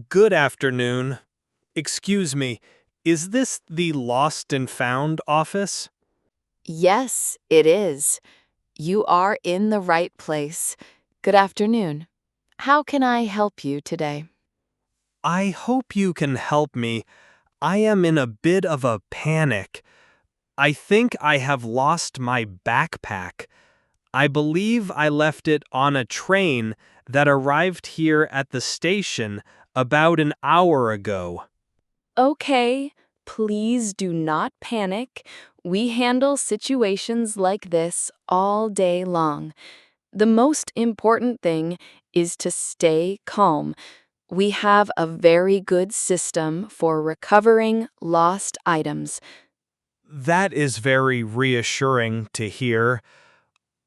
Good afternoon. Excuse me, is this the Lost and Found office? Yes, it is. You are in the right place. Good afternoon. How can I help you today? I hope you can help me. I am in a bit of a panic. I think I have lost my backpack. I believe I left it on a train that arrived here at the station about an hour ago. Okay, please do not panic. We handle situations like this all day long. The most important thing is to stay calm. We have a very good system for recovering lost items. That is very reassuring to hear.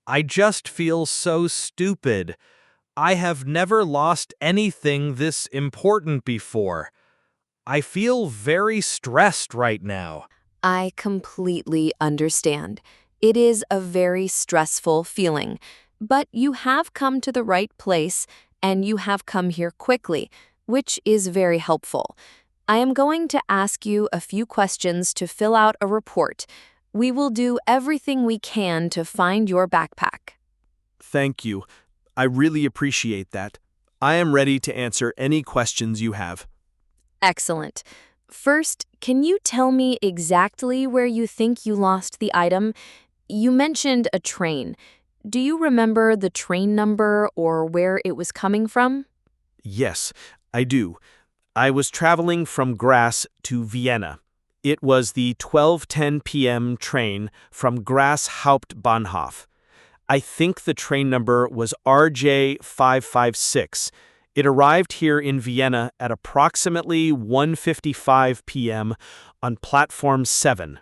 I just feel so stupid. I have never lost anything this important before. I feel very stressed right now. I completely understand. It is a very stressful feeling, but you have come to the right place and you have come here quickly, which is very helpful. I am going to ask you a few questions to fill out a report. We will do everything we can to find your backpack. Thank you. I really appreciate that. I am ready to answer any questions you have. Excellent. First, can you tell me exactly where you think you lost the item? You mentioned a train. Do you remember the train number or where it was coming from? Yes, I do. I was traveling from Graz to Vienna. It was the 12:10 p.m. train from Graz Hauptbahnhof. I think the train number was RJ556. It arrived here in Vienna at approximately 1:55 p.m. on platform 7.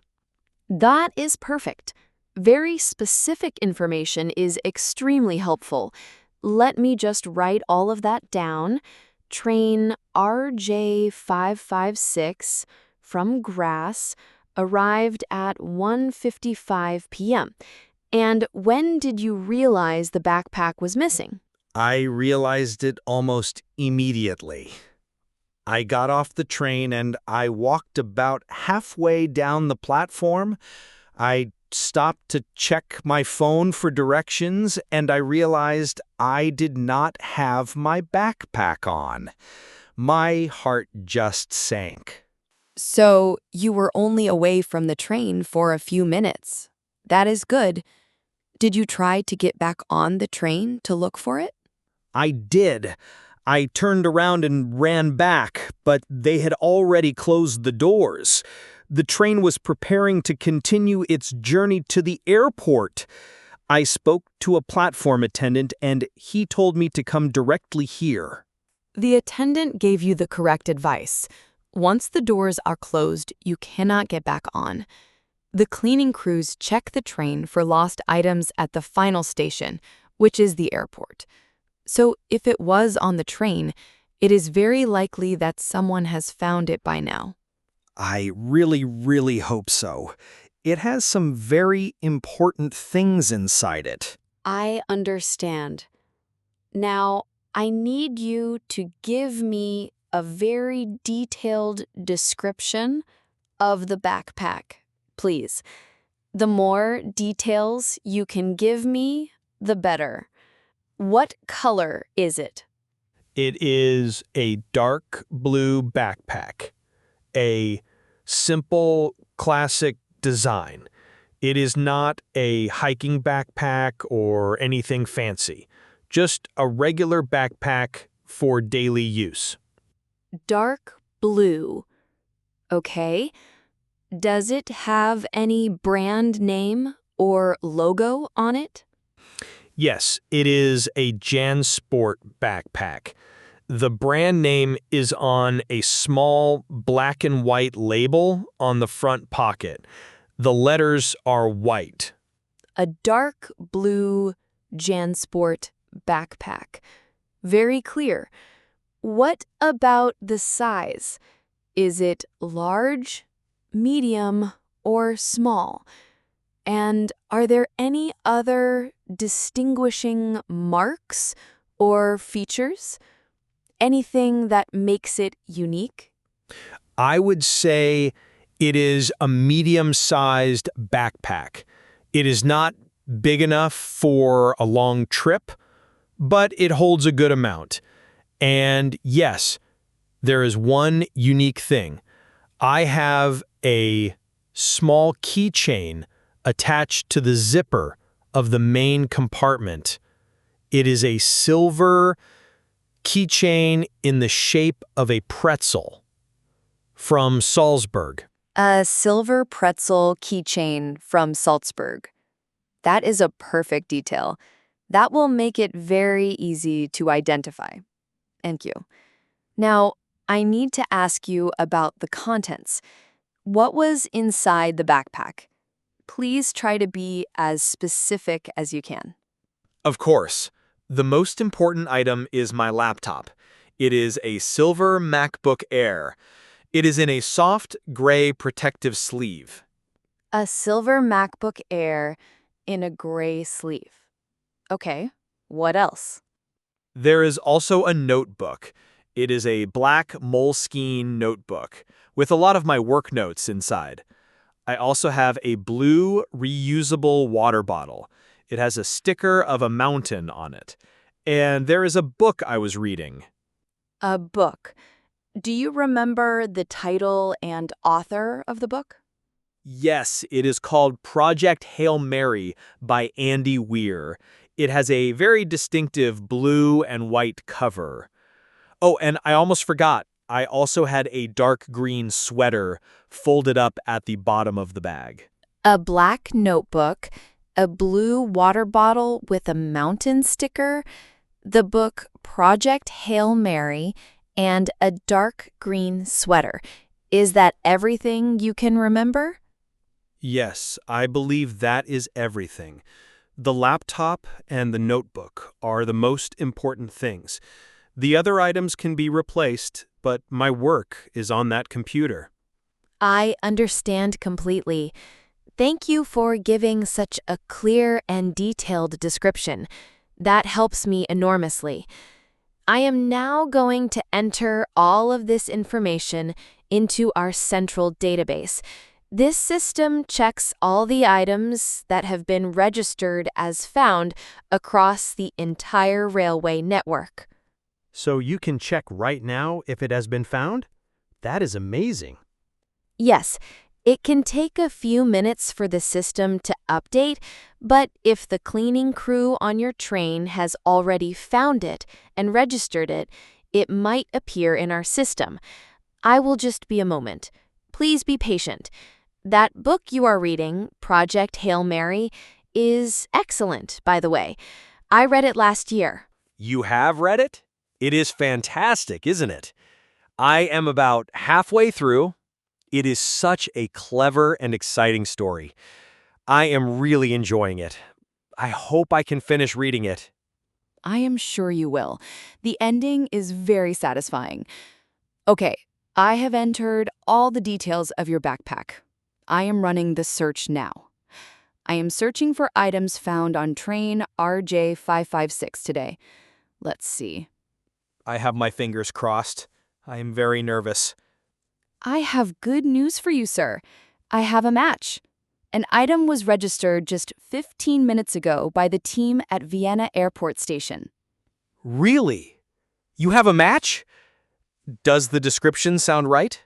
That is perfect. Very specific information is extremely helpful. Let me just write all of that down. Train RJ556 from Graz arrived at 1:55 p.m. And when did you realize the backpack was missing? I realized it almost immediately. I got off the train and I walked about halfway down the platform. I stopped to check my phone for directions and I realized I did not have my backpack on. My heart just sank. So, you were only away from the train for a few minutes. That is good. Did you try to get back on the train to look for it? I did. I turned around and ran back, but they had already closed the doors. The train was preparing to continue its journey to the airport. I spoke to a platform attendant and he told me to come directly here. The attendant gave you the correct advice. Once the doors are closed, you cannot get back on. The cleaning crews check the train for lost items at the final station, which is the airport. So if it was on the train, it is very likely that someone has found it by now. I really hope so. It has some very important things inside it. I understand. Now, I need you to give me a very detailed description of the backpack, please. The more details you can give me, the better. What color is it? It is a dark blue backpack, a simple classic design. It is not a hiking backpack or anything fancy, just a regular backpack for daily use. Dark blue. Okay. Does it have any brand name or logo on it? Yes, it is a JanSport backpack. The brand name is on a small black and white label on the front pocket. The letters are white. A dark blue JanSport backpack. Very clear. What about the size? Is it large, medium, or small? And are there any other distinguishing marks or features? anything that makes it unique? I would say it is a medium-sized backpack. It is not big enough for a long trip, but it holds a good amount. And yes, there is one unique thing. I have a small keychain attached to the zipper of the main compartment. It is a silver keychain in the shape of a pretzel from Salzburg. A silver pretzel keychain from Salzburg. That is a perfect detail. That will make it very easy to identify. Thank you. Now, I need to ask you about the contents. What was inside the backpack? Please try to be as specific as you can. Of course. The most important item is my laptop. It is a silver MacBook Air. It is in a soft gray protective sleeve. A silver MacBook Air in a gray sleeve. Okay, what else? There is also a notebook. It is a black Moleskine notebook with a lot of my work notes inside. I also have a blue reusable water bottle. It has a sticker of a mountain on it. And there is a book I was reading. A book. Do you remember the title and author of the book? Yes, it is called Project Hail Mary by Andy Weir. It has a very distinctive blue and white cover. Oh, and I almost forgot. I also had a dark green sweater folded up at the bottom of the bag. A black notebook, a blue water bottle with a mountain sticker, the book Project Hail Mary, and a dark green sweater. Is that everything you can remember? Yes, I believe that is everything. The laptop and the notebook are the most important things. The other items can be replaced, but my work is on that computer. I understand completely. Thank you for giving such a clear and detailed description. That helps me enormously. I am now going to enter all of this information into our central database. This system checks all the items that have been registered as found across the entire railway network. So you can check right now if it has been found? That is amazing. Yes, it can take a few minutes for the system to update, but if the cleaning crew on your train has already found it and registered it, it might appear in our system. I will just be a moment. Please be patient. That book you are reading, Project Hail Mary, is excellent, by the way. I read it last year. You have read it? It is fantastic, isn't it? I am about halfway through. It is such a clever and exciting story. I am really enjoying it. I hope I can finish reading it. I am sure you will. The ending is very satisfying. Okay, I have entered all the details of your backpack. I am running the search now. I am searching for items found on train RJ556 today. Let's see. I have my fingers crossed. I am very nervous. I have good news for you, sir. I have a match. An item was registered just 15 minutes ago by the team at Vienna Airport Station. Really? You have a match? Does the description sound right?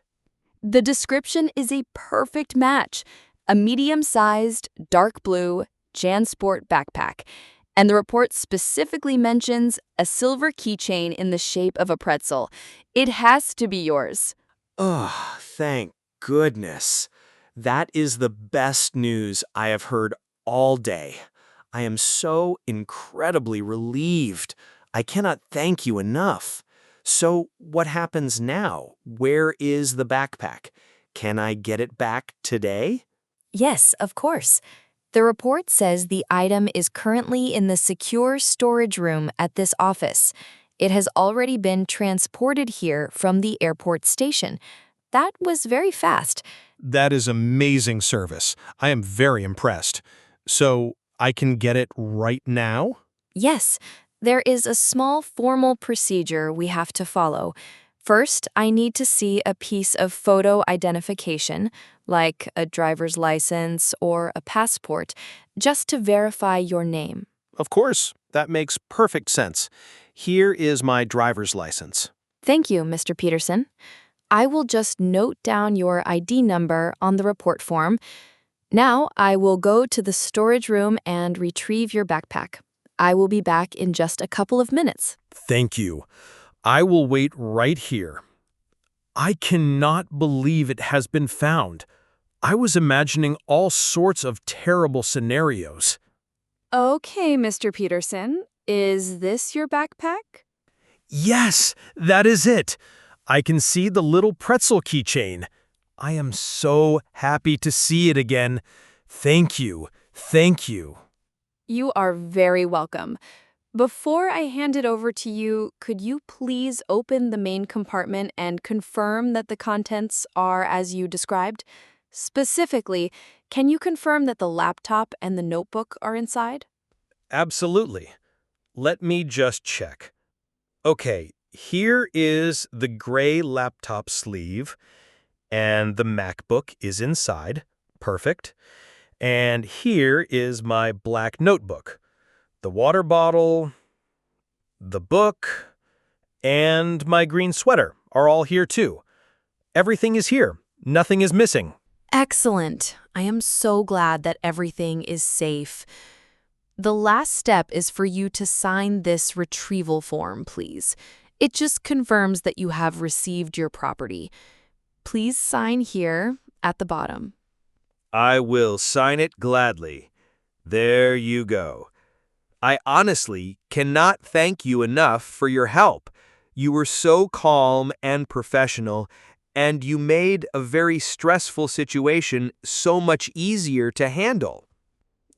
The description is a perfect match. A medium-sized, dark blue JanSport backpack. And the report specifically mentions a silver keychain in the shape of a pretzel. It has to be yours. Oh, thank goodness. That is the best news I have heard all day. I am so incredibly relieved. I cannot thank you enough. So what happens now? Where is the backpack? Can I get it back today? Yes, of course. The report says the item is currently in the secure storage room at this office. It has already been transported here from the airport station. That was very fast. That is amazing service. I am very impressed. So I can get it right now? Yes, There is a small formal procedure we have to follow. First, I need to see a piece of photo identification, like a driver's license or a passport, just to verify your name. Of course, that makes perfect sense. Here is my driver's license. Thank you, Mr. Peterson. I will just note down your ID number on the report form. Now, I will go to the storage room and retrieve your backpack. I will be back in just a couple of minutes. Thank you. I will wait right here. I cannot believe it has been found. I was imagining all sorts of terrible scenarios. Okay, Mr. Peterson, is this your backpack? Yes, that is it. I can see the little pretzel keychain. I am so happy to see it again. Thank you. Thank you. You are very welcome. Before I hand it over to you, could you please open the main compartment and confirm that the contents are as you described? Specifically, can you confirm that the laptop and the notebook are inside? Absolutely. Let me just check. Okay, here is the gray laptop sleeve, and the MacBook is inside. Perfect. And here is my black notebook, the water bottle, the book, and my green sweater are all here too. Everything is here. Nothing is missing. Excellent. I am so glad that everything is safe. The last step is for you to sign this retrieval form, please. It just confirms that you have received your property. Please sign here at the bottom. I will sign it gladly. There you go. I honestly cannot thank you enough for your help. You were so calm and professional, and you made a very stressful situation so much easier to handle.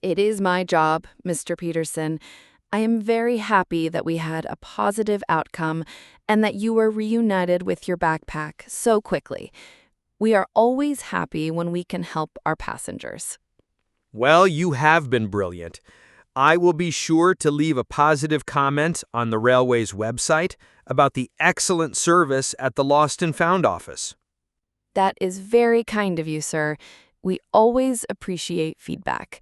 It is my job, Mr. Peterson. I am very happy that we had a positive outcome and that you were reunited with your backpack so quickly. We are always happy when we can help our passengers. Well, you have been brilliant. I will be sure to leave a positive comment on the Railway's website about the excellent service at the Lost and Found office. That is very kind of you, sir. We always appreciate feedback.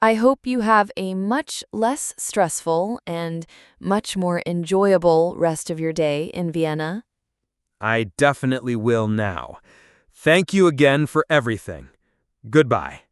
I hope you have a much less stressful and much more enjoyable rest of your day in Vienna. I definitely will now. Thank you again for everything. Goodbye.